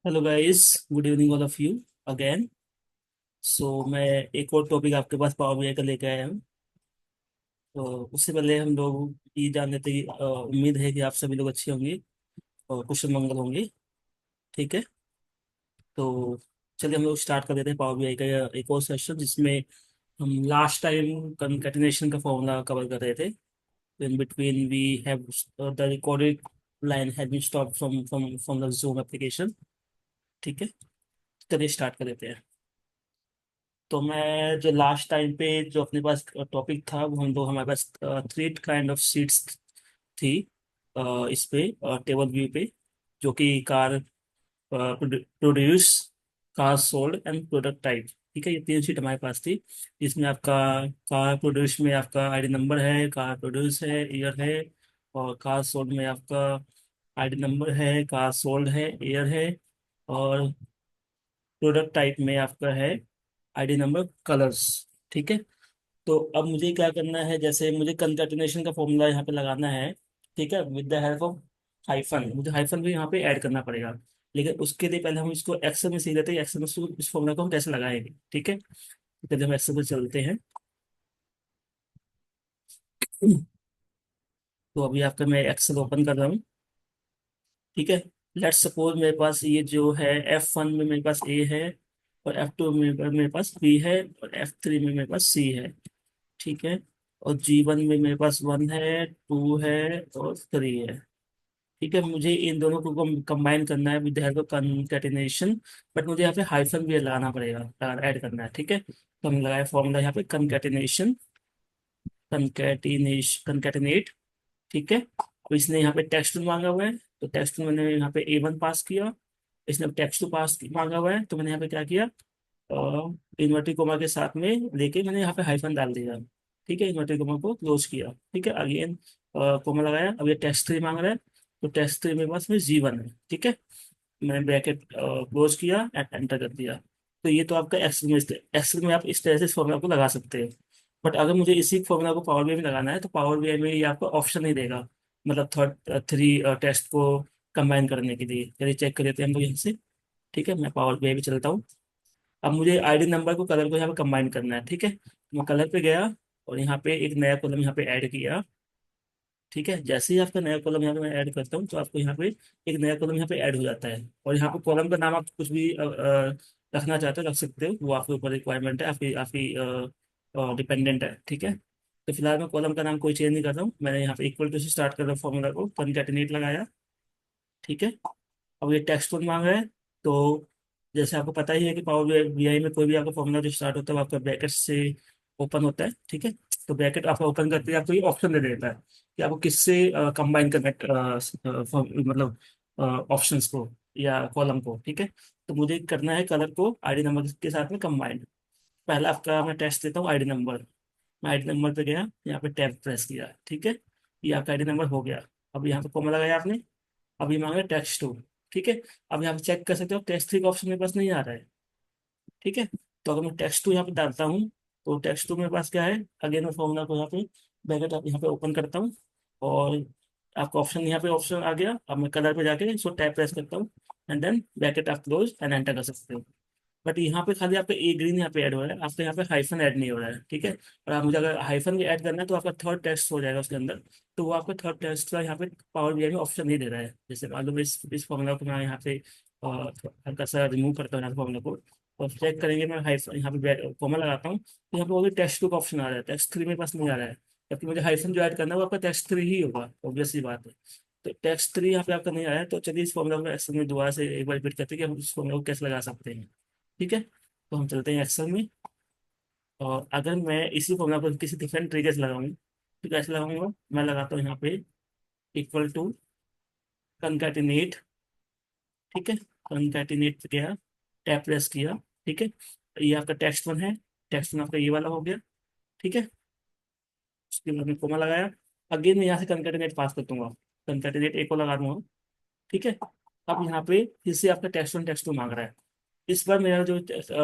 Hello guys, good evening all of you again. मैं एक और टॉपिक आपके पास पावर बीआई का लेके आया हूँ। तो उससे पहले हम लोग ये जान लेते हैं कि उम्मीद है कि आप सभी लोग अच्छे होंगे और कुशल मंगल होंगे। ठीक है। तो चलिए हम लोग स्टार्ट कर देते हैं पावर बीआई का एक और सेशन, जिसमें हम लास्ट टाइम कंकैटिनेशन का फॉर्मूला कवर कर रहे थे। In between we have the recorded line has been stop from the Zoom application. ठीक है। चलिए स्टार्ट कर देते हैं। तो मैं जो लास्ट टाइम पे जो अपने पास टॉपिक था, वो हम लोग हमारे पास थ्री काइंड ऑफ सीट्स थी इस पे टेबल व्यू पे, जो कि car produce, car sold and product type. ठीक है, ये तीन सीट हमारे पास थी। इसमें आपका कार प्रोड्यूस में आपका आईडी नंबर है, कार प्रोड्यूस है, ईयर है। और कार सोल्ड में आपका आईडी नंबर है, कार सोल्ड है, ईयर है। और प्रोडक्ट टाइप में आपका है आईडी नंबर, कलर्स। ठीक है। तो अब मुझे क्या करना है, जैसे मुझे कंकैटिनेशन का फॉर्मूला यहाँ पे लगाना है। ठीक है, with the help of hyphen. मुझे हाइफन भी यहाँ पे ऐड करना पड़ेगा, लेकिन उसके लिए पहले हम इसको एक्सेल में सीख लेते हैं। एक्सेल में इस फॉर्मूला को हम कैसे लगाएंगे। ठीक है, तो पहले हम एक्सेल में चलते हैं। तो अभी आपका मैं एक्सेल ओपन कर रहा हूँ। ठीक है। लेट्स सपोज मेरे पास ये जो है F1 में मेरे पास ए है, और F2 में मेरे पास बी है, और F3 में मेरे पास सी है। ठीक है। और G1 में मेरे पास वन है, टू है, और थ्री है। ठीक है, मुझे इन दोनों को कंबाइन करना है with the help of concatenation. But मुझे यहाँ पे हाइफन भी लगाना पड़ेगा, ऐड करना है। ठीक है, तो हम लगाए फॉर्मूला यहाँ पे कंकैटिनेशन, कंकैटिनेट। ठीक है। अब इसने यहाँ पे टेक्स्ट मांगा हुआ है, तो टेक्स्ट मैंने यहाँ पे A1 पास किया। इसने टेक्स्ट टू पास मांगा हुआ है, तो मैंने यहाँ पे क्या किया, इन्वर्टेड कोमा के साथ में लेके मैंने यहाँ पे हाइफन डाल दिया। ठीक है, इन्वर्टेड कोमा को क्लोज किया। ठीक है, अगेन कोमा लगाया। अब ये टेक्स्ट थ्री मांग रहा है, तो टेक्स्ट थ्री मेरे पास में G1 है। ठीक है, मैंने ब्रैकेट क्लोज किया एंड एंटर कर दिया। तो ये तो आपका एक्सेल में आप इस तरह से इस फॉर्मूला को लगा सकते हैं। बट अगर मुझे इसी फॉर्मूला को पावर बीआई में लगाना है, तो पावर बीआई में ये आपको ऑप्शन नहीं देगा, मतलब थर्ड थ्री टेस्ट को कंबाइन करने के लिए। चलिए चेक कर लेते हैं हम लोग यहाँ से। ठीक है, मैं पावर बीआई में चलता हूँ। अब मुझे आईडी नंबर को कलर को यहाँ पे कंबाइन करना है। ठीक है, तो मैं कलर पे गया, और यहाँ पे एक नया कॉलम यहाँ पे ऐड किया। ठीक है, जैसे ही आपका नया कॉलम यहाँ पे मैं ऐड करता हूँ, तो आपको यहाँ पे एक नया कॉलम यहाँ पे ऐड हो जाता है। और यहाँ पे कॉलम का नाम आप कुछ भी रखना चाहते हो रख सकते हो, वो आपके ऊपर रिक्वायरमेंट है, आपकी आपकी डिपेंडेंट है। ठीक है, तो फिलहाल मैं कॉलम का नाम कोई चेंज नहीं कर रहा हूँ। मैंने यहाँ पे इक्वल टू से स्टार्ट कर रहा हूँ फॉर्मूला को, कंकैटिनेट लगाया। ठीक है, अब ये टेक्स्ट वन मांग रहा है। तो जैसे आपको पता ही है कि पावर बीआई में कोई भी आपका फॉर्मूला जो स्टार्ट होता है, वो आपका ब्रैकेट से ओपन होता है। ठीक है, तो ब्रैकेट आपका ओपन करते ही आपको ये ऑप्शन दे देता है कि आपको किससे कंबाइन करना है, मतलब ऑप्शंस को या कॉलम को। ठीक है, तो मुझे करना है कलर को आईडी नंबर के साथ में कंबाइन। पहला आपका मैं टेस्ट देता हूँ आईडी नंबर। मैं आईडी नंबर पे गया, यहाँ पे टैब प्रेस किया। ठीक है, ये आपका आईडी नंबर हो गया। अब यहाँ पे कॉमा लगाया आपने। अब ये मांग रहा है टेक्स्ट टू। ठीक है, अब यहाँ पे चेक कर सकते हो टेक्स्ट थ्री का ऑप्शन मेरे पास नहीं आ रहा है। ठीक है, तो अगर मैं टेक्स्ट टू यहाँ पे डालता हूँ, तो टेक्स्ट टू मेरे पास क्या है, अगेन मैं फॉर्मूला को यहाँ पे ब्रैकेट यहाँ पे ओपन करता हूँ। और आपका ऑप्शन यहाँ पे ऑप्शन आ गया। अब मैं कलर पे जाके इसको टैब प्रेस करता हूँ, एंड देन ब्रैकेट आप क्लोज एंड एंटर कर सकते हो। बट यहाँ पे खाली आपका ए ग्रीन यहाँ पे ऐड हो रहा है, आपका यहाँ पे हाइफन ऐड नहीं हो रहा है। ठीक है, और आप मुझे अगर हाइफन भी ऐड करना है, तो आपका थर्ड टेस्ट हो जाएगा उसके अंदर। तो वो आपका थर्ड टेस्ट का यहाँ पे पावर बीआई में ऑप्शन नहीं दे रहा है। जैसे मान लो मैं इस फॉर्मूला को मैं यहाँ पे हल्का सा रिमूव करता हूँ यहाँ फॉर्मूला को, और चेक करेंगे, मैं हाइफन यहाँ पे कॉमा लगाता हूँ, तो यहाँ पे वो टेस्ट टू का ऑप्शन आ रहा है, टेस्ट थ्री मेरे पास नहीं आ रहा है। जबकि मुझे हाइफन जो ऐड करना है वो आपका टेस्ट थ्री ही होगा, ऑब्वियस सी बात है। तो टेक्स्ट थ्री यहाँ पे आपका नहीं आया है, तो चलिए इस फॉर्मूला को एक्सेल में दोबारा से एक बार रिपीट करते हैं कि हम इस फॉर्मूला को कैसे लगा सकते हैं। ठीक है, तो हम चलते हैं एक्सेल में। और अगर मैं इसी फॉर्मूला को किसी डिफरेंट तरीके से लगाऊं, तो कैसे लगाऊंगा, मैं लगाता हूँ यहाँ पे इक्वल टू कंकैटिनेट। ठीक है, कंकैटिनेट किया, टैब प्रेस किया। ठीक है, ये आपका टेक्स्ट वन है, टेक्स्ट वन आपका ये वाला हो गया। ठीक है, उसके बाद में कोमा लगाया। अगेन मैं यहाँ से कंकैटिनेट पास कर दूंगा, कंकैटिनेट एक को लगा दूंगा। ठीक है, अब यहाँ पे फिर से आपका टेक्स्ट वन टेक्स्ट टू मांग रहा है। इस बार मेरा जो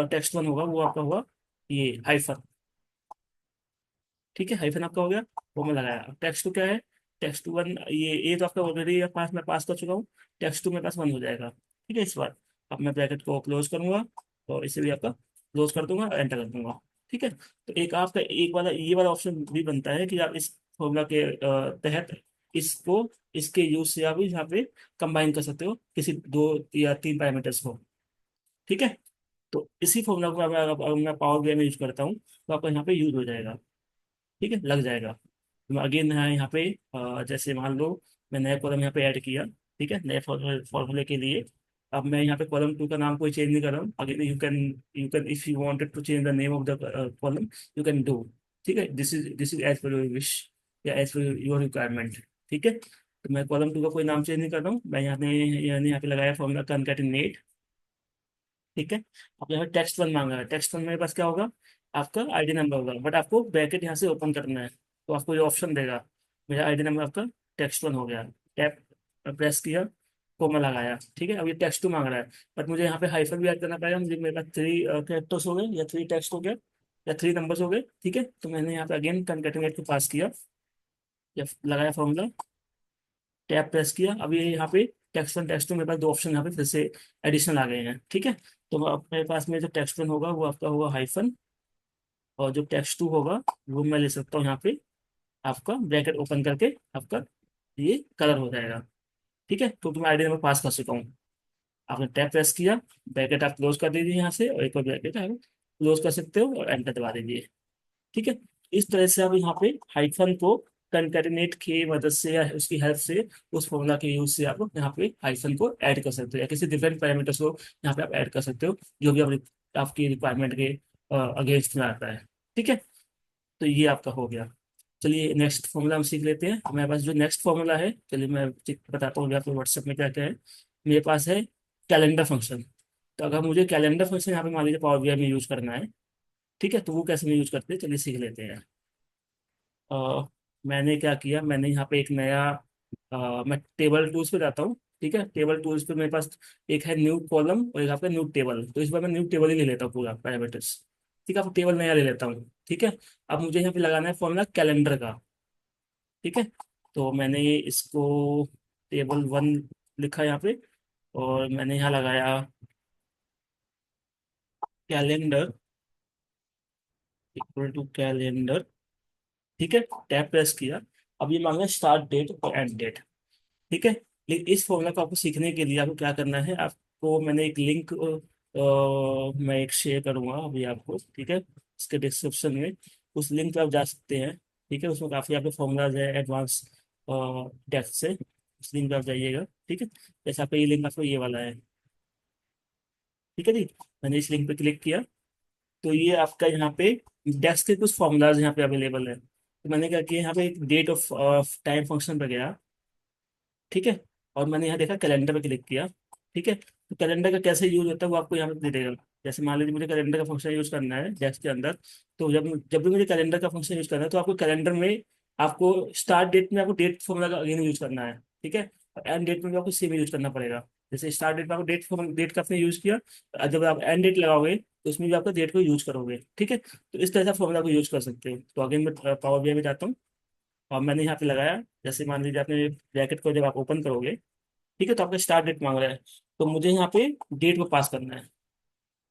टेक्स्ट वन होगा वो आपका होगा ये हाइफन। ठीक है, हाइफन आपका हो गया, वो मैं लगाया। अब टेक्स्ट टू क्या है, टेक्स्ट टू वन, ये तो आपका ऑलरेडी पास मैं पास कर चुका हूँ। टेक्स्ट टू मेरे पास वन हो जाएगा। ठीक है, इस बार अब मैं ब्रैकेट को क्लोज करूंगा और इसे भी आपका क्लोज कर दूंगा, एंटर कर दूंगा। ठीक है, तो एक आपका एक वाला ये वाला ऑप्शन भी बनता है कि आप इस फॉर्मूला के तहत इसको इसके यूज से आप यहाँ पे कंबाइन कर सकते हो किसी दो या तीन पैरामीटर्स को। ठीक है, तो इसी फॉर्मूला को अगर मैं पावर बीआई में यूज करता हूँ तो आपका यहाँ पे यूज हो जाएगा। ठीक है, लग जाएगा। तो अगेन है यहाँ पे जैसे मान लो मैं नया कॉलम यहाँ पे ऐड किया। ठीक है, नए फॉर्मूले के लिए अब मैं यहाँ पे कॉलम टू का नाम कोई चेंज नहीं कर रहा हूँ। Again you can if you wanted to change the name of the column, you can do. ठीक है, this is as per your wish या एज पर योर रिक्वायरमेंट। ठीक है, तो मैं कॉलम टू का कोई नाम चेंज नहीं कर रहा हूँ। मैं यहाँ पे लगाया फॉर्मूला कंकैटिनेट। ठीक है, अब यहाँ टेक्स्ट वन मांगा है। टेक्स्ट वन मेरे पास क्या होगा, आपका आईडी नंबर होगा, बट आपको ब्रैकेट यहाँ से ओपन करना है। तो आपको ये ऑप्शन देगा, मेरा आईडी नंबर आपका टेक्स्ट वन हो गया। टैप प्रेस किया, कोमा लगाया। ठीक है, अब ये टेक्स्ट टू मांग रहा है, बट मुझे यहाँ पे हाइफन भी ऐड करना पड़ेगा। मुझे मेरे पास थ्री कैरेक्टर्स हो गए या थ्री टेक्स्ट हो गया या थ्री नंबर्स हो गए। ठीक है, तो मैंने यहाँ पे अगेन कनकेटिनेट को पास किया या लगाया फॉर्मूला, टैप प्रेस किया। अब ये यहाँ पे टेक्स्ट वन टेक्स्ट टू मेरे पास दो ऑप्शन यहाँ पे फिर से एडिशनल आ गए हैं। ठीक है, तो अब मेरे पास में जो टेक्स्ट वन होगा वो आपका होगा हाइफन, और जो टेक्स्ट टू होगा वो मैं ले सकता हूँ यहाँ पे आपका ब्रैकेट ओपन करके आपका ये कलर हो जाएगा। ठीक है, तो मैं आईडी नंबर पास कर चुका हूँ। आपने टैप प्रेस किया, ब्रैकेट आप क्लोज कर दीजिए यहाँ से, और एक और ब्रैकेट आप क्लोज कर सकते हो और एंटर दबा दीजिए। ठीक है, इस तरह से आप यहाँ पे हाइफन को कंकैटिनेट की मदद से या उसकी हेल्प से उस फॉर्मूला के यूज से आप यहाँ पे हाइफन को ऐड कर सकते हो या किसी डिफरेंट पैरामीटर्स को यहाँ पे आप ऐड कर सकते हो जो भी आपकी रिक्वायरमेंट के अगेंस्ट में आता है। ठीक है, तो ये आपका हो गया। चलिए नेक्स्ट फॉर्मूला हम सीख लेते हैं। हमारे पास जो नेक्स्ट फॉर्मूला है, चलिए मैं बताता हूँ आपको व्हाट्सएप में क्या क्या है। मेरे पास है कैलेंडर फंक्शन। तो अगर मुझे कैलेंडर फंक्शन यहाँ पे मान लीजिए पावर बीआई में यूज करना है, ठीक है, तो वो कैसे में यूज करते हैं चलिए सीख लेते हैं। अ, मैंने क्या किया, मैंने यहाँ पे एक नया मैं टेबल टूल्स पे जाता हूँ। ठीक है, टेबल टूल्स पे मेरे पास एक है न्यू कॉलम और एक आपका न्यू टेबल। तो इस बार मैं न्यू टेबल ही ले लेता हूँ पूरा पैरामीटर्स। ठीक है, अब टेबल नया ले लेता हूँ। ठीक है, अब मुझे यहाँ पे लगाना है फॉर्मूला कैलेंडर का। ठीक है, तो मैंने इसको टेबल वन लिखा यहाँ पे, और मैंने यहाँ लगाया कैलेंडर इक्वल टू कैलेंडर। ठीक है, टैब प्रेस किया। अब ये मांगा स्टार्ट डेट और एंड डेट। ठीक है, लेकिन इस फॉर्मूला को आपको सीखने के लिए आपको क्या करना है, आपको मैंने एक लिंक मैं एक शेयर करूंगा अभी आपको। ठीक है, इसके डिस्क्रिप्शन में उस लिंक पे आप जा सकते हैं। ठीक है, उसमें काफ़ी आपके फॉर्मूलाज है एडवांस डेप्थ से। उस लिंक पे आप जाइएगा। ठीक है, जैसे आपका ये लिंक आपको ये वाला है। ठीक है जी, मैंने इस लिंक पे क्लिक किया तो ये आपका यहाँ पे डेस्क के कुछ फॉर्मूलाज यहाँ पे अवेलेबल है। तो मैंने क्या किया, यहाँ पे एक डेट ऑफ टाइम फंक्शन पे गया। ठीक है, और मैंने यहाँ देखा कैलेंडर पे क्लिक किया। ठीक है, तो कैलेंडर का कैसे यूज होता है वो आपको यहाँ पे दे देगा। जैसे मान लीजिए मुझे कैलेंडर का फंक्शन यूज करना है डेस्क के अंदर, तो जब जब भी मुझे कैलेंडर का फंक्शन यूज करना है तो आपको कैलेंडर में आपको स्टार्ट डेट में आपको डेट फॉर्मूला का अगेन यूज करना है। ठीक है, और एंड डेट में भी आपको सेम यूज करना पड़ेगा। जैसे स्टार्ट डेट में आपको डेट का आपने यूज किया, जब आप एंड डेट लगाओगे तो उसमें भी आपका डेट को यूज करोगे। ठीक है, तो इस तरह से फॉर्मूला को यूज कर सकते हो। तो अगेन मैं पावर बीआई में जाता हूँ और मैंने यहाँ पे लगाया। जैसे मान लीजिए आपने ब्रैकेट को जब आप ओपन करोगे, ठीक है, तो आपका स्टार्ट डेट मांग रहा है, तो मुझे यहाँ पे डेट को पास करना है।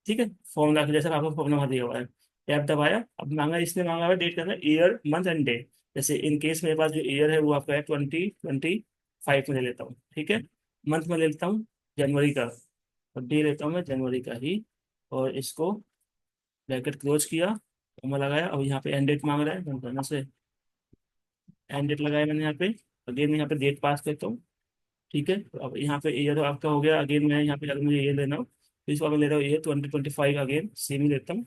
ठीक है, फॉर्मूला के जैसे आपको फॉर्मूला दिया हुआ है, टैप दबाया। अब मांगा, इसने मांगा हुआ डेट करना है ईयर मंथ एंड डे। जैसे इन केस मेरे पास जो ईयर है वो आपका है 2025 में ले लेता हूँ। ठीक है, मंथ में ले लेता हूँ जनवरी का, और डे लेता हूँ मैं जनवरी का ही, और इसको ब्रैकेट क्लोज किया, फॉर्मूला लगाया। अब यहाँ पे एंड डेट मांग रहा है, मैं दोनों से एंड डेट लगाया मैंने यहाँ पे। अगेन यहाँ पे डेट पास करता हूँ। ठीक है, तो अब यहाँ पे ईयर आपका हो गया। अगेन मैं यहाँ पे अगर मुझे ये लेना हो तो इसको मैं ले रहा हूँ ये 2025, अगेन सेम ही लेता हूँ।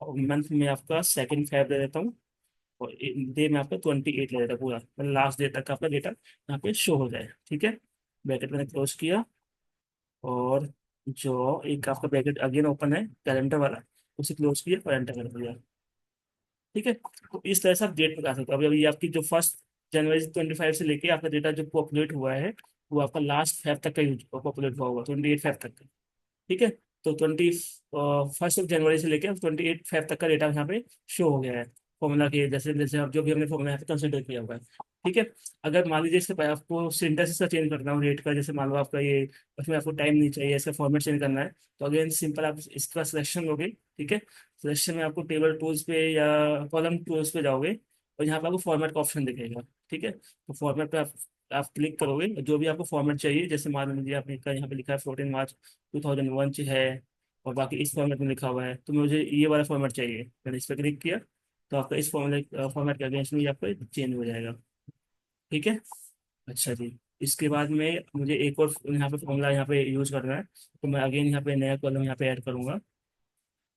और मंथ में आपका सेकंड फेब ले लेता हूँ, और डे में आपका 28 ले लेता हूँ पूरा, मतलब लास्ट डे तक का आपका डेटा यहाँ पे शो हो जाए। ठीक है, ब्रैकेट मैंने क्लोज किया, और जो एक आपका ब्रैकेट अगेन ओपन है कैलेंडर वाला, उसे क्लोज किया और एंटर कर दिया। ठीक है, तो इस तरह से आप डेट बता सकते हो। अभी अभी आपकी जो 1 जनवरी 25 से लेके आपका डेटा जो पॉपुलेट हुआ है वो आपका लास्ट फेब तक का यूज पॉपुलेट हुआ होगा, 28 फेब तक का। ठीक है, तो 1 जनवरी से लेके 28 फेब तक का डेटा यहाँ पे शो हो गया है फॉर्मूला के, जैसे जैसे आप जो भी हमने फॉर्मूला यहाँ पे कंसिडर किया हुआ है। ठीक है। अगर मान लीजिए इसके आपको सिंटेक्स का चेंज करना हो रेट का, जैसे मान लो आपका ये, उसमें आपको टाइम नहीं चाहिए, इसका फॉर्मेट चेंज करना है, तो अगेन सिंपल आप इसका सिलेक्शन लोगे। ठीक है। सिलेक्शन में आपको टेबल टूल्स पे या कॉलम टूल्स पे जाओगे, और यहाँ पे आपको फॉर्मेट का ऑप्शन दिखेगा। ठीक है, तो फॉर्मेट पे आप क्लिक करोगे, जो भी आपको फॉर्मेट चाहिए, जैसे मान लीजिए आपने यहाँ पे लिखा है 14 मार्च 2001 है, और बाकी इस फॉर्मेट में लिखा हुआ है, तो मुझे ये वाला फॉर्मेट चाहिए। मैंने इस पर क्लिक किया, तो आपका इस फॉर्मेट के अगेंस्ट में ये आपका चेंज हो जाएगा। ठीक है। अच्छा जी। इसके बाद में मुझे एक और यहाँ पे फॉर्मूला यहाँ पे यूज करना है, तो मैं अगेन यहाँ पे नया कॉलम यहाँ पे ऐड करूंगा।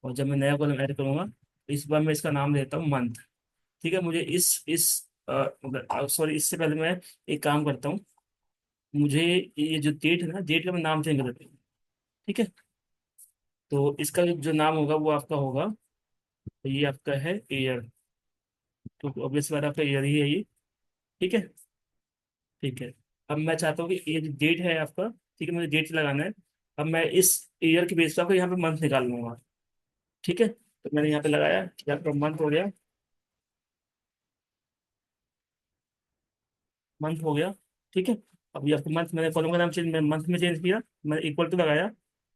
और जब मैं नया कॉलम ऐड करूंगा, इस बार मैं इसका नाम देता हूँ मंथ। ठीक है। मुझे इस सॉरी, इससे पहले मैं एक काम करता हूँ। मुझे ये जो डेट है ना, डेट का मैं नाम चेंज कर देता हूँ। ठीक है। तो इसका जो नाम होगा वो आपका होगा, तो ये आपका है ईयर। तो ऑब्वियस बात आपका ईयर ही है ये। ठीक है। ठीक है। अब मैं चाहता हूँ कि ये जो डेट है आपका, ठीक है, मुझे डेट लगाना है। अब मैं इस ईयर के बेस पे आपको यहाँ पे मंथ निकाल लूंगा। ठीक है, तो मैंने यहाँ पे लगाया, यहाँ पे मंथ हो गया। मंथ हो गया। ठीक है। अब ये आपको मंथ, मैंने कॉलम का नाम चेंज, मैं मंथ में चेंज किया, मैंने इक्वल टू लगाया।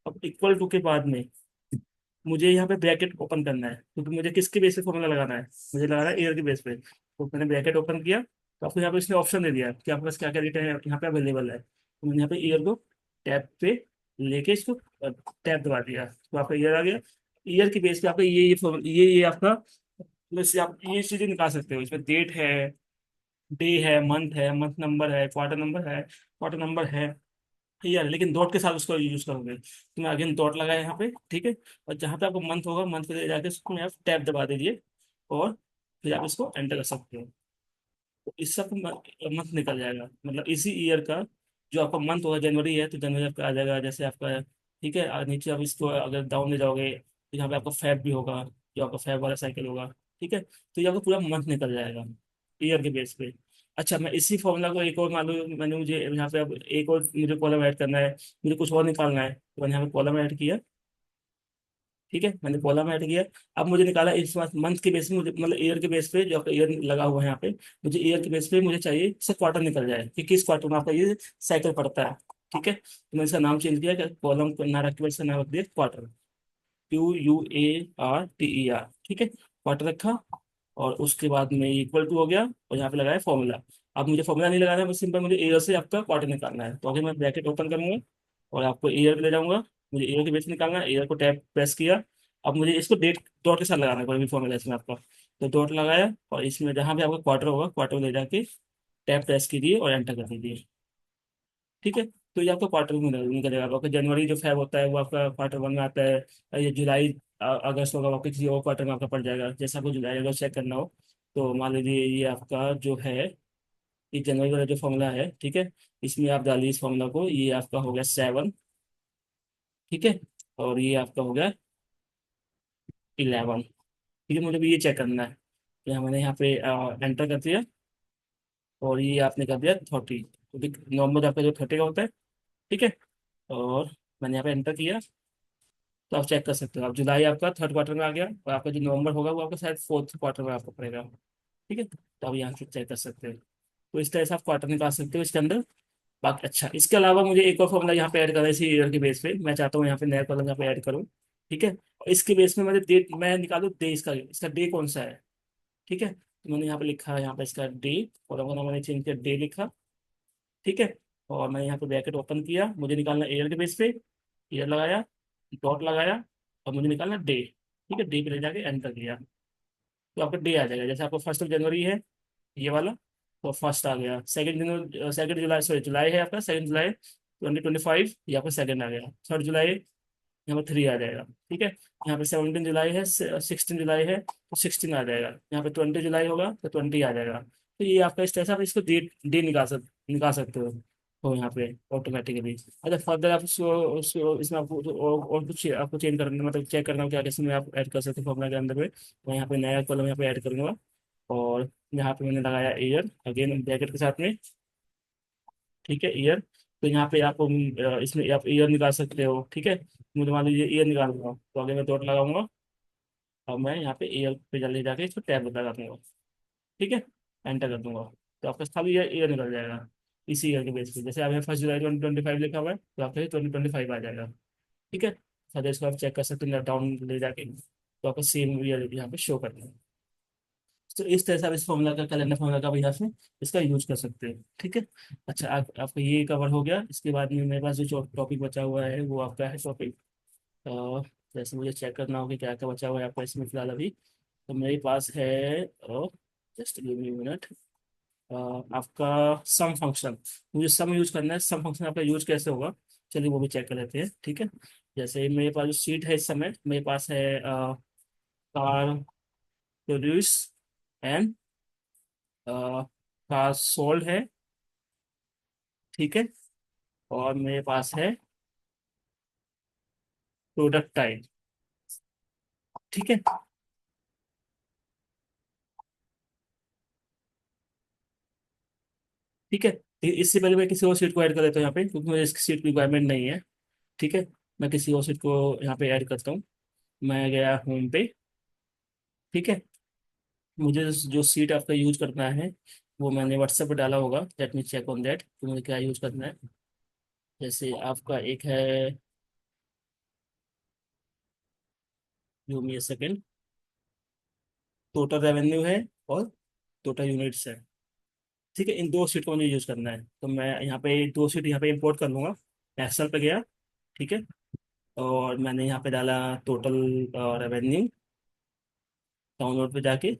अब इक्वल टू के बाद में मुझे यहाँ पे ब्रैकेट ओपन करना है, क्योंकि मुझे किसके बेस पे फॉर्मूला लगाना है, मुझे लगाना है ईयर के बेस पे। तो मैंने ब्रैकेट ओपन किया, तो आपको यहाँ पे इसने ऑप्शन दे दिया कि आपके पास क्या क्या डेटा है यहाँ पे अवेलेबल है। तो मैंने यहाँ पे ईयर को टैब पे लेके इसको टैब दबा दिया, तो आपका ईयर आ गया। ईयर के बेस पे आपका ये आपका, जैसे आप ये चीजें निकाल सकते हो, इसमें डेट है, डे है, मंथ नंबर है, क्वार्टर नंबर है, ईयर, लेकिन डॉट के साथ उसको यूज करोगे, तो मैं अगेन डॉट लगाया यहाँ पे। ठीक है। और जहाँ पे आपको मंथ होगा, मंथ पे जाके उसको आप टैब दबा दीजिए, और फिर आप इसको एंटर कर सकते हो। तो इससे आपको मंथ निकल जाएगा, मतलब इसी ईयर का जो आपका मंथ होगा, जनवरी है तो जनवरी आपका आ जाएगा, जैसे आपका। ठीक है। नीचे आप इसको अगर डाउन ले जाओगे, तो यहाँ पे आपका फैब भी होगा, जो आपका फैब वाला साइकिल होगा। ठीक है, तो ये आपको पूरा मंथ निकल जाएगा ईयर के बेस पे। अच्छा, मैं इसी फॉर्मूला को एक और मालूम, मैंने मुझे यहाँ पे अब एक और मुझे कॉलम ऐड करना है, मुझे कुछ और निकालना है, तो मैंने यहाँ पे कॉलम ऐड किया। ठीक है, मैंने कॉलम ऐड किया। अब मुझे निकाला इस मंथ के बेस पे, मुझे मतलब ईयर के बेस पे, जो आपका ईयर लगा हुआ है यहाँ पे, मुझे ईयर के बेस पे मुझे चाहिए इससे क्वार्टर निकल जाए कि किस क्वार्टर में आपका ये साइकिल पड़ता है। ठीक है, तो मैंने इसका नाम चेंज किया, कॉलम को ना रख के इसका नाम रख दिया क्वार्टर, QUARTER। ठीक है, क्वार्टर रखा, और उसके बाद में इक्वल टू हो गया, और यहाँ पे लगाया फॉर्मूला। अब मुझे फॉर्मूला नहीं लगाना है, बस सिंपल मुझे ईयर से आपका क्वार्टर निकालना है, तो अगर मैं ब्रैकेट ओपन करूंगा और आपको ईयर पे ले जाऊंगा, मुझे ईयर के बेस निकालना है, ईयर को टैब प्रेस किया। अब मुझे इसको डेट डॉट के साथ लगाना है, कोई भी फॉर्मूला इसमें आपका, तो डॉट लगाया, और इसमें जहाँ भी आपका क्वार्टर होगा, क्वार्टर ले जाके टैब प्रेस कीजिए और एंटर कर दीजिए। ठीक है, तो ये आपका क्वार्टर में निकल जाएगा। आपका जनवरी जो फैब होता है वो आपका क्वार्टर वन में आता है, ये जुलाई अगस्त होगा, आपका किसी और क्वार्टर में आपका पड़ जाएगा, जैसा आपको जुलाई अगस्त चेक करना हो। तो मान लीजिए ये आपका जो है, ये जनवरी वाला जो फॉर्मूला है, ठीक है, इसमें आप डालिए इस फॉर्मूला को, ये आपका हो गया 7। ठीक है, और ये आपका हो गया 11। ठीक है, मुझे भी ये चेक करना है, कि मैंने यहाँ पे एंटर कर दिया, और ये आपने कर दिया 30, क्योंकि नॉर्मल आपका जो 30 का होता है। ठीक है, और मैंने यहाँ पे एंटर किया, तो आप चेक कर सकते हो, आप जुलाई आपका थर्ड क्वार्टर में आ गया, और आपका जो नवंबर होगा वो आपका शायद फोर्थ क्वार्टर में आपको पड़ेगा। ठीक है, तो आप यहाँ से चेक कर सकते हो। तो इस तरह से आप क्वार्टर निकाल सकते हो इसके अंदर। बाकी अच्छा, इसके अलावा मुझे एक और फॉर्मूला यहाँ पे ऐड करना है, इसी ईयर के बेस पे मैं चाहता हूँ यहाँ पे नया कॉलम यहाँ पे ऐड करूँ। ठीक है, और इसके बेस में मुझे डेट मैं निकालूँ, डे इसका डे कौन सा है। ठीक है, तो मैंने यहाँ पे लिखा है, यहाँ पे इसका डे, कॉलम का नाम मैंने चेंज किया, डे लिखा। ठीक है, और मैं यहाँ पे ब्रैकेट ओपन किया, मुझे निकालना ईयर के बेस पे, ईयर लगाया, डॉट लगाया, और मुझे निकालना डे। ठीक है, डे पे ले जाके एंटर किया, तो आपका डे आ जाएगा, जैसे आपको 1 जनवरी है ये वाला, तो फर्स्ट आ गया। 2 जुलाई, सॉरी जुलाई है आपका, 2 जुलाई 2025, ये आपका सेकंड आ गया। 3 जुलाई यहाँ पर 3 आ जाएगा। ठीक है, यहाँ पे 17 जुलाई है, 16 जुलाई है, तो 16 आ जाएगा। यहाँ पे 20 जुलाई होगा तो 20 आ जाएगा। तो ये आपका इस तरह से आप इसको डेट डे निकाल सकते हो, तो यहाँ पे ऑटोमेटिकली। अच्छा, फर्दर आप इसमें आपको और कुछ आपको चेंज करना, मतलब चेक करना हो क्या कैसे में आप ऐड कर सकते हो फॉर्मूला के अंदर में, तो यहाँ पे नया कॉलम यहाँ पे ऐड करूंगा, और यहाँ पे मैंने लगाया ईयर अगेन ब्रैकेट के साथ में। ठीक है, ईयर, तो यहाँ पे आपको इसमें आप ईयर निकाल सकते हो। ठीक है, मुझे मान लीजिए ईयर निकालूंगा, तो आगे मैं डॉट लगाऊंगा, और मैं यहाँ पे ईयर पे जल्दी जाके इसको टैब लगा दूंगा। ठीक है, एंटर कर दूंगा। तो आपका खाली ईयर निकल जाएगा इसी ईयर के बेस पे। जैसे आपने 1 जुलाई 2025 लिखा हुआ है तो आपका 2025 आ जाएगा। ठीक है, सर इसको आप चेक कर सकते हैं डाउन ले जाके, तो आपका सेम ईयर यहाँ पे शो करना है। तो इस तरह से आप इस फॉर्मूला का, कैलेंडर फॉर्मूला का भी यहाँ से इसका यूज कर सकते हैं। ठीक है, अच्छा आपका ये कवर हो गया। इसके बाद में मेरे पास जो टॉपिक बचा हुआ है वो आपका है टॉपिक, जैसे मुझे चेक करना होगा क्या क्या बचा हुआ है आपका इसमें फिलहाल अभी। तो मेरे पास है, जस्ट गिव मी मिनट, आपका सम फंक्शन। मुझे सम यूज करना है। सम फंक्शन आपका यूज कैसे होगा, चलिए वो भी चेक कर लेते हैं। ठीक है, जैसे मेरे पास जो सीट है इस समय मेरे पास है, car produce and car sold है। ठीक है, और मेरे पास है प्रोडक्ट टाइप। ठीक है, ठीक है, इससे पहले मैं किसी और सीट को ऐड कर देता हूँ यहाँ पे, क्योंकि मुझे इसकी सीट की रिक्वायरमेंट नहीं है। ठीक है, मैं किसी और सीट को यहाँ पे ऐड करता हूँ। मैं गया होम पे। ठीक है, मुझे जो सीट आपका यूज करना है वो मैंने व्हाट्सएप पे डाला होगा, let me check on that कि मुझे क्या यूज करना है। जैसे आपका एक है, give me a second, total revenue है और टोटल यूनिट्स है। ठीक है, इन दो सीट को मुझे यूज करना है, तो मैं यहाँ पे दो सीट यहाँ पे इंपोर्ट कर लूंगा। एक्सेल पे गया। ठीक है, और मैंने यहाँ पे डाला टोटल रेवेन्यू, डाउनलोड पे जाके।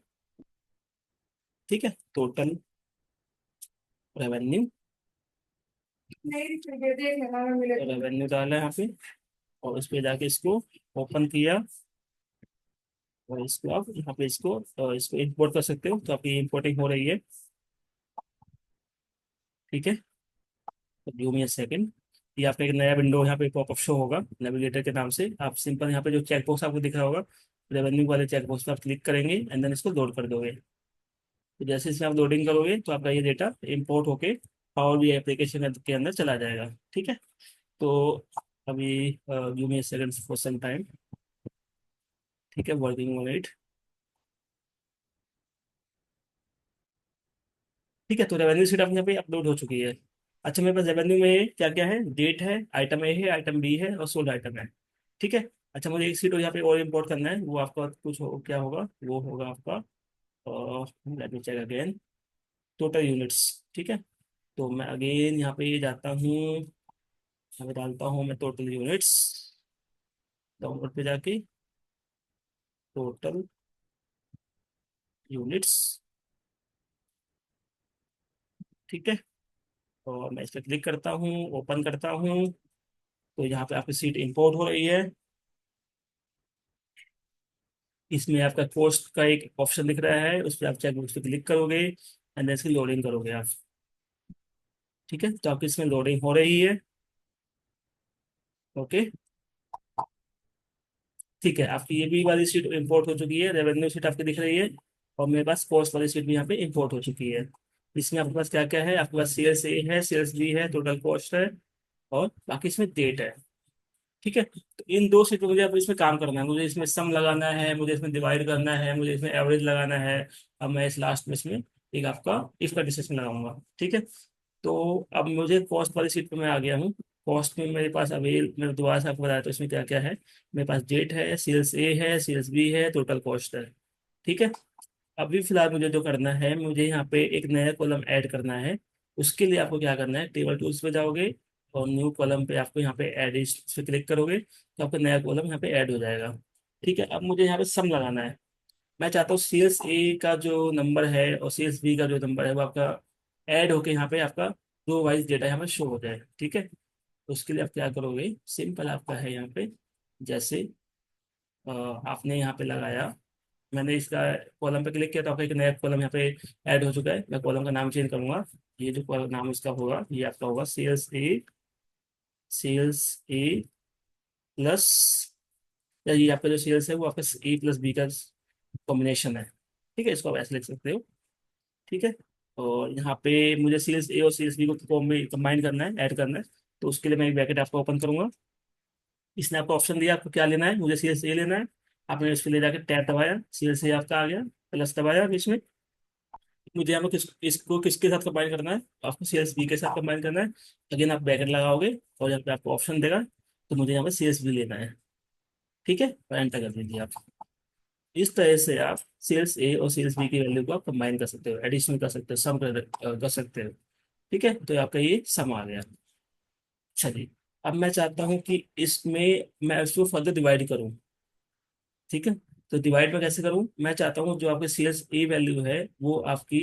ठीक है, टोटल रेवेन्यू, रेवेन्यू डाला यहाँ पे, और उस पे जाके इसको ओपन किया। और इसको आप यहाँ पे इसको इंपोर्ट कर सकते हो, तो आपकी इंपोर्टिंग हो रही है। ठीक है, तो गिव मी अ सेकंड। ये आपका एक नया विंडो यहाँ पे पॉपअप शो होगा नेविगेटर के नाम से। आप सिंपल यहाँ पे जो चेक बॉक्स आपको दिख रहा होगा, रेवेन्यू वाले चेक बॉक्स पे आप क्लिक करेंगे एंड देन इसको लोड कर दोगे। तो जैसे इसमें आप लोडिंग करोगे तो आपका ये डेटा इंपोर्ट होके पावर बी एप्लीकेशन के अंदर चला जाएगा। ठीक है, तो अभी give me a second for some time. ठीक है, वर्किंग ऑन इट। ठीक है, तो रेवेन्यू शीट आप यहाँ पे अपलोड हो चुकी है। अच्छा, मेरे पास रेवेन्यू में क्या क्या है, डेट है, आइटम ए है, आइटम बी है और सोल्ड आइटम है। ठीक है, अच्छा मुझे एक सीट यहाँ पे और इम्पोर्ट करना है, वो आपका क्या होगा, वो होगा आपका, let me check again, total units. ठीक है, तो मैं अगेन यहाँ पे जाता हूँ, यहाँ पे डालता हूँ मैं टोटल यूनिट्स, डाउनलोड पे जाके टोटल यूनिट्स। ठीक है, और मैं इस पर क्लिक करता हूँ, ओपन करता हूँ, तो यहाँ पे आपकी सीट इंपोर्ट हो रही है। इसमें आपका पोस्ट का एक ऑप्शन दिख रहा है, उस पर आप चेक बॉक्स पे क्लिक करोगे एंड इसकी लोडिंग करोगे आप। ठीक है, तो आपकी इसमें लोडिंग हो रही है। ओके, ठीक है, आपकी ये भी वाली शीट इंपोर्ट हो चुकी है, रेवेन्यू शीट आपकी दिख रही है। और मेरे पास कॉस्ट वाली शीट भी यहाँ पे इंपोर्ट हो चुकी है। इसमें आपके पास क्या क्या है, आपके पास सेल्स ए है, सेल्स बी है, टोटल कॉस्ट है, और बाकी इसमें डेट है। ठीक है, तो इन दो शीट पे मुझे अब इसमें काम करना है। मुझे इसमें सम लगाना है, मुझे इसमें डिवाइड करना है, मुझे इसमें एवरेज लगाना है। अब मैं इस लास्ट में इसमें एक आपका इफ का डिसीजन लगाऊंगा। ठीक है, तो अब मुझे कॉस्ट वाली शीट पे मैं आ गया हूँ। कॉस्ट में मेरे पास अवेल, मैं दोबारा से आपको बताया तो इसमें क्या क्या है। मेरे पास डेट है, सेल्स ए है, सेल्स बी है, टोटल कॉस्ट है। ठीक है, अभी फिलहाल मुझे जो करना है, मुझे यहाँ पे एक नया कॉलम ऐड करना है। उसके लिए आपको क्या करना है, टेबल टूल्स पे जाओगे और न्यू कॉलम पे आपको यहाँ पे एड पे क्लिक करोगे तो आपका नया कॉलम यहाँ पे ऐड हो जाएगा। ठीक है, अब मुझे यहाँ पे सम लगाना है। मैं चाहता हूँ सेल्स ए का जो नंबर है और सेल्स बी का जो नंबर है वो आपका ऐड होके यहाँ पे आपका रो वाइज डेटा यहाँ पे शो हो जाए। ठीक है, तो उसके लिए आप क्या करोगे, सिंपल आपका है यहाँ पे, जैसे आपने यहाँ पे लगाया, मैंने इसका कॉलम पे क्लिक किया तो आपका एक नया कॉलम यहाँ पे ऐड हो चुका है। मैं कॉलम का नाम चेंज करूंगा। ये जो कॉलम नाम इसका होगा ये आपका होगा सेल्स ए, सेल्स ए प्लस, या ये आपका जो सेल्स है वो आपका ए प्लस बी का कॉम्बिनेशन है। ठीक है, इसको आप ऐसे लिख सकते हो। ठीक है, और यहाँ पे मुझे सेल्स ए और सेल्स बी को कंबाइन करना है, ऐड करना है। तो उसके लिए मैं एक ब्रैकेट आपको ओपन करूंगा। इसने आपको ऑप्शन दिया आपको क्या लेना है, मुझे सेल्स ए लेना है। आपने इसको ले जाके टैब दबाया, सेल्स ए आपका आ गया, प्लस दबाया बीच में, मुझे यहाँ पे इसको किसके साथ कंबाइन करना है, आपको सी एस बी के साथ कंबाइन करना है। अगेन आप ब्रैकेट लगाओगे और यहाँ पे आपको ऑप्शन देगा, तो मुझे यहाँ पे सी एस बी लेना है। ठीक है, और एंटर कर दीजिए आप। इस तरह से आप सेल्स ए और सेल्स बी की वैल्यू को आप कंबाइन कर सकते हो, एडिशन कर सकते हो, सम कर सकते हो। ठीक है, तो आपका ये सम आ गया। चलिए, अब मैं चाहता हूँ कि इसमें मैं इसको फर्दर डिवाइड करूँ। ठीक है, तो डिवाइड में कैसे करूँ, मैं चाहता हूँ जो आपकी सेल्स ए वैल्यू है वो आपकी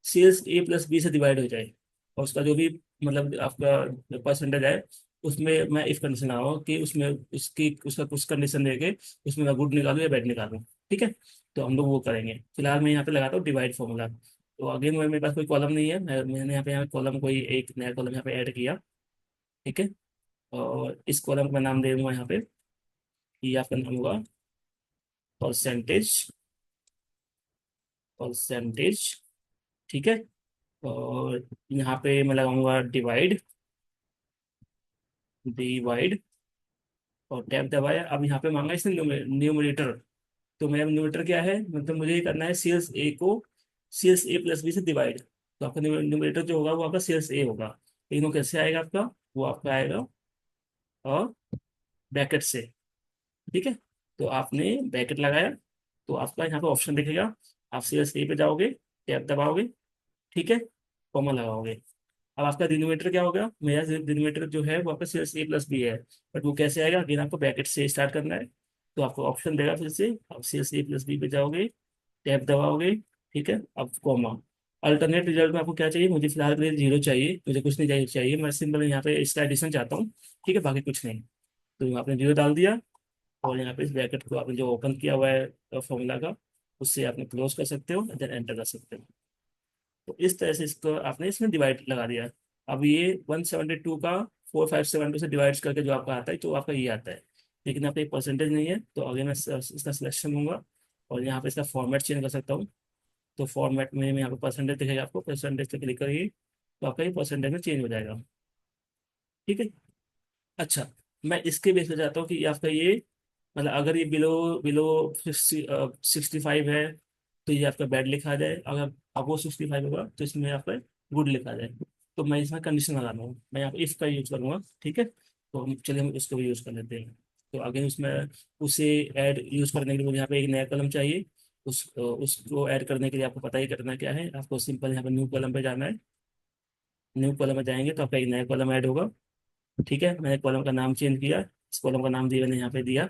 सेल्स ए प्लस बी से डिवाइड हो जाए, और उसका जो भी मतलब आपका परसेंटेज है, उसमें मैं इफ कंडीशन लगाऊंगा कि उसमें उसका कुछ कंडीशन देके उसमें मैं गुड निकालूं या बैड निकालूं। ठीक है, तो हम लोग वो करेंगे। फिलहाल मैं यहाँ पे लगाता हूँ डिवाइड फॉर्मूला। तो अगेन मेरे पास कोई कॉलम नहीं है, मैंने यहाँ कॉलम कोई एक नया कॉलम यहाँ पे ऐड किया। ठीक है, और इस कॉलम का नाम दे दूंगा यहाँ पे, ये आपका नाम होगा परसेंटेज। परसेंटेज, ठीक है। और यहाँ पे मैं लगाऊंगा डिवाइड। डिवाइड, और टैब दबाया। अब यहाँ पे मांगा इसने न्यूमरेटर। तो मेरा न्यूमरेटर क्या है, मतलब मुझे ये करना है सीएस ए को सीएस ए प्लस बी से डिवाइड। तो आपका न्यूमरेटर जो होगा वो आपका सीएस ए होगा। तीनों कैसे आएगा आपका, वो आपका आएगा और ब्रैकेट से। ठीक है, तो आपने ब्रैकेट लगाया, तो आपका यहाँ पे ऑप्शन दिखेगा। आप सीएस ए पे जाओगे, टैब दबाओगे, ठीक है, कॉमा लगाओगे। अब आपका डिनोमिनेटर क्या होगा, मेरा डिनोमिनेटर जो है वो आपका सीएस ए प्लस बी है। बट वो कैसे आएगा, अगेन आपको ब्रैकेट से स्टार्ट करना है। तो आपको ऑप्शन देगा, फिर से आप सीएस ए प्लस बी पे जाओगे, टैब दबाओगे, ठीक है, अब कॉमा। अल्टरनेट रिजल्ट में आपको क्या चाहिए, मुझे फिलहाल के लिए जीरो चाहिए, मुझे कुछ नहीं चाहिए, मैं सिंपल यहाँ पे इसका एडिशन चाहता हूँ। ठीक है, बाकी कुछ नहीं। तो आपने जीरो डाल दिया, और यहाँ पे इस ब्रैकेट को आपने जो ओपन किया हुआ है फॉर्मूला का, उससे आपने क्लोज कर सकते हो, देन एंटर कर सकते हो। तो इस तरह से इसको आपने इसमें डिवाइड लगा दिया। अब ये 172 का 4572 से डिवाइड करके जो आपका आता है, तो आपका ये आता है। लेकिन आपका एक परसेंटेज नहीं है, तो अगर मैं इसका सिलेक्शन दूंगा और यहाँ पे इसका फॉर्मेट चेंज कर सकता हूँ। तो फॉर्मेट में यहाँ पे परसेंटेज दिखेगा, आपको परसेंटेज पे क्लिक करिए, तो आपका ये परसेंटेज में चेंज हो जाएगा। ठीक है। अच्छा, मैं इसके बेस पे चाहता हूँ कि आपका ये मतलब अगर ये बिलो बिलो 65 है, तो ये आपका बैड लिखा जाए। अगर अबो 65 होगा तो इसमें आपका गुड लिखा जाए। तो मैं इसमें कंडीशन लगा रहा हूँ, मैं यहाँ पे इफ का यूज करूंगा। ठीक है, तो चलिए हम इसको भी यूज कर लेते हैं। तो आगे उसमें उसे ऐड यूज करने के लिए मुझे यहाँ पे एक नया कलम चाहिए। उसको ऐड करने के लिए आपको पता ही करना क्या है, आपको सिंपल यहाँ पे न्यू कलम पे जाना है। न्यू कॉलम में जाएंगे तो आपका एक नया कॉलम ऐड होगा। ठीक है, मैंने कॉलम का नाम चेंज किया। इस कॉलम का नाम दिया मैंने यहाँ पे दिया।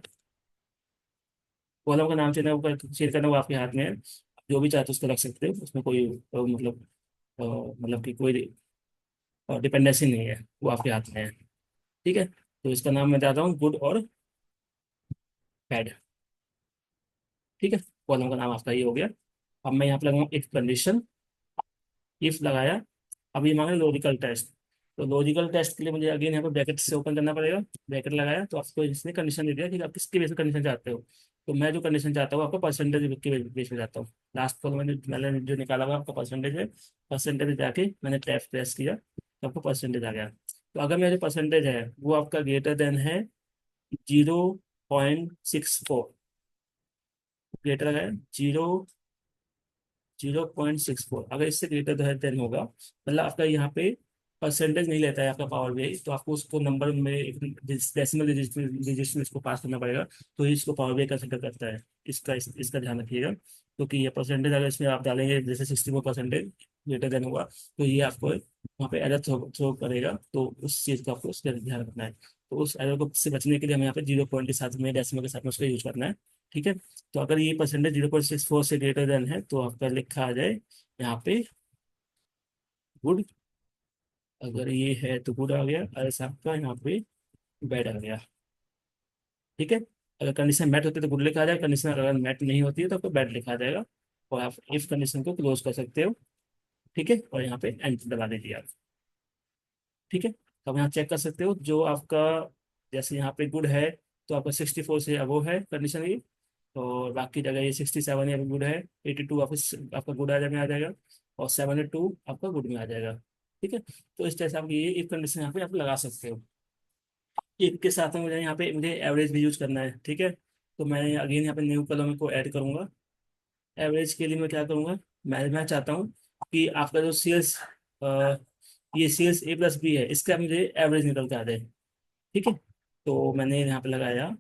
कॉलम का नाम चेंज करना वो आपके हाथ में है। जो भी चाहते हो उसको रख सकते हो, उसमें कोई मतलब कि कोई डिपेंडेंसी नहीं है, वो आपके हाथ में है। ठीक है, तो इसका नाम मैं देता हूँ गुड और बैड। ठीक है, कॉलम का नाम आपका ये हो गया। अब मैं यहाँ पे लगाऊंगा इफ कंडीशन। इफ लगाया, अब ये मांगे लॉजिकल टेस्ट। तो लॉजिकल टेस्ट के लिए मुझे अगेन यहाँ पे ब्रैकेट से ओपन करना पड़ेगा। ब्रैकेट लगाया, तो आपको इसने कंडीशन दे दिया कि आप किसके बेस पे कंडीशन चाहते हो। तो मैं जो कंडीशन चाहता हूँ आपका परसेंटेज के बेस पे चाहता हूँ। लास्ट कॉल मैंने जो निकाला हुआ आपका परसेंटेज है। परसेंटेज जाके मैंने टैब प्रेस किया, तो आपको परसेंटेज आ गया। तो अगर मेरा जो परसेंटेज है वो आपका ग्रेटर देन है 0.64। ग्रेटर है 0.64, अगर इससे ग्रेटर देन होगा, मतलब आपका यहाँ पे परसेंटेज नहीं लेता है आपका पावर बीआई, तो आपको उसको नंबर में डेसिमल डिजिट में इसको पास करना पड़ेगा। तो ये इसको पावर बीआई कंसिडर करता है। इसका ध्यान रखिएगा, क्योंकि ये परसेंटेज अगर इसमें आप डालेंगे जैसे 64% ग्रेटर देन होगा, तो ये आपको वहाँ पे एरर थ्रो करेगा। तो उस चीज़ का आपको उसका ध्यान रखना है। तो उस एरर को से बचने के लिए हमें यहाँ पे 0 के साथ में डेसिमल के साथ में उसका यूज करना है। ठीक है, तो अगर ये परसेंटेज 0.64 से ग्रेटर देन है, तो आपका लिखा आ जाए यहाँ पे गुड। अगर ये है तो गुड आ गया, अगर आपका यहाँ पे बैड आ गया। ठीक है, अगर कंडीशन मैट होती है तो गुड लिखा आ जाएगा, कंडीशन अगर मैट नहीं होती है तो आपको बैड लिखा आ जाएगा। और आप इफ कंडीशन को क्लोज कर सकते हो। ठीक है, और यहाँ पे एंटर दबा दीजिए आप। ठीक है, तो आप यहाँ चेक कर सकते हो जो आपका, जैसे यहाँ पे गुड है, तो आपका 64 से अबो है कंडीशन ये। और बाकी जगह ये 67 है गुड है। 82 आपका गुड आ जाएगा। और 72 आपका गुड में आ जाएगा। ठीक है, तो इस तरह से आप ये एक कंडीशन यहाँ पे आप लगा सकते हो। एक के साथ में मुझे यहाँ पे मुझे एवरेज भी यूज करना है। ठीक है, तो मैं अगेन यहाँ पे न्यू कॉलम को ऐड करूंगा। एवरेज के लिए मैं क्या करूंगा, मैं चाहता हूँ कि आपका जो सेल्स, ये सेल्स ए प्लस बी है, इसका मुझे एवरेज निकल के आ जाए। ठीक है, तो मैंने यहाँ पे लगाया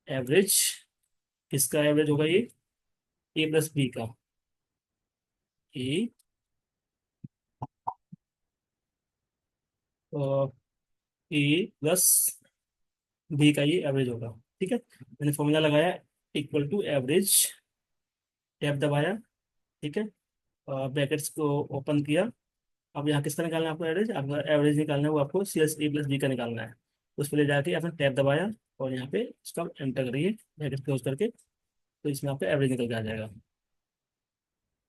एवरेज। किसका एवरेज होगा ये? ए प्लस बी का। ए ए प्लस बी का ये एवरेज होगा। ठीक है, मैंने फॉर्मूला लगाया, इक्वल टू एवरेज, टैब दबाया। ठीक है, ब्रैकेट्स को ओपन किया। अब यहाँ किसका निकालना है आपको? एवरेज, आपका एवरेज निकालना है वो आपको C S A plus B का निकालना है। उस पर ले जाके आपने टैब दबाया और यहाँ पे उसका एंटर करिए, ब्रैकेट क्लोज करके, तो इसमें आपका एवरेज निकल के आ जाएगा।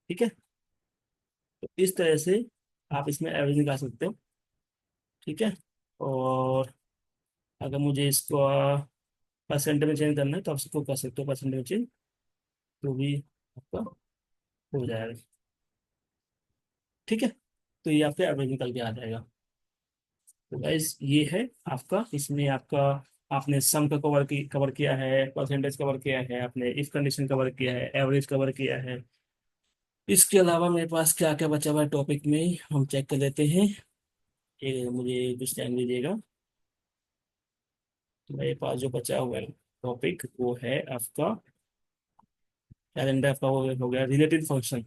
ठीक है, तो इस तरह से आप इसमें एवरेज निकाल सकते हो। ठीक है, और अगर मुझे इसको परसेंट में चेंज करना है तो आप इसको कर सकते हो परसेंट में चेंज, तो भी आपका हो जाएगा। ठीक है, तो ये आपका एवरेज निकल के आ जाएगा। तो गाइस ये है आपका, इसमें आपका, आपने सम का कवर किया है, परसेंटेज कवर किया है, आपने इफ कंडीशन कवर किया है, एवरेज कवर किया है। इसके अलावा मेरे पास क्या क्या बचा हुआ है टॉपिक में, हम चेक कर लेते हैं। ये मुझे कुछ टाइम दीजिएगा। तो मेरे पास जो बचा हुआ है टॉपिक वो है आपका कैलेंडर का, हो गया रिलेटेड फंक्शन।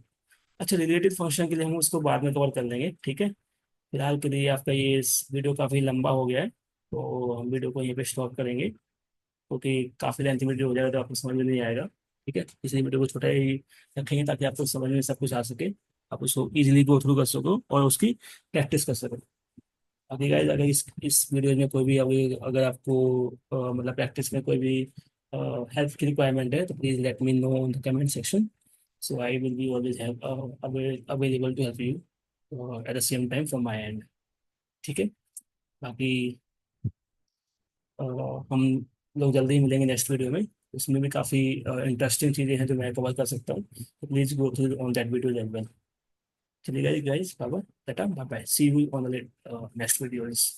अच्छा, रिलेटेड फंक्शन के लिए हम उसको बाद में कवर कर लेंगे। ठीक है, फिलहाल के लिए आपका ये इस वीडियो काफ़ी लंबा हो गया है, तो हम वीडियो को यहीं पे स्टॉप करेंगे, क्योंकि काफ़ी लेंथी वीडियो हो जाएगा तो आपको समझ में नहीं आएगा। ठीक है, इसलिए वीडियो को छोटा ही रखेंगे ताकि आपको समझ में सब कुछ आ सके, आप उसको इजीली गो थ्रू कर सको और उसकी प्रैक्टिस कर सको। बाकी गाइस, अगर इस वीडियो में कोई भी अगर आपको मतलब प्रैक्टिस में कोई भी हेल्प की रिक्वायरमेंट है तो please let me know in the comment section, so I will be always available to help you at the same time from my end. ठीक है, बाकी अ, हम लोग जल्दी ही मिलेंगे नेक्स्ट वीडियो में। उसमें भी काफ़ी इंटरेस्टिंग चीज़ें हैं जो मैं कवर कर सकता हूँ, तो please go through on that video as well. चलिए गाइस, बाय बाय, टाटा, bye bye, see you on the next videos,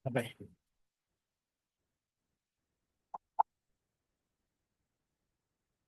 bye bye.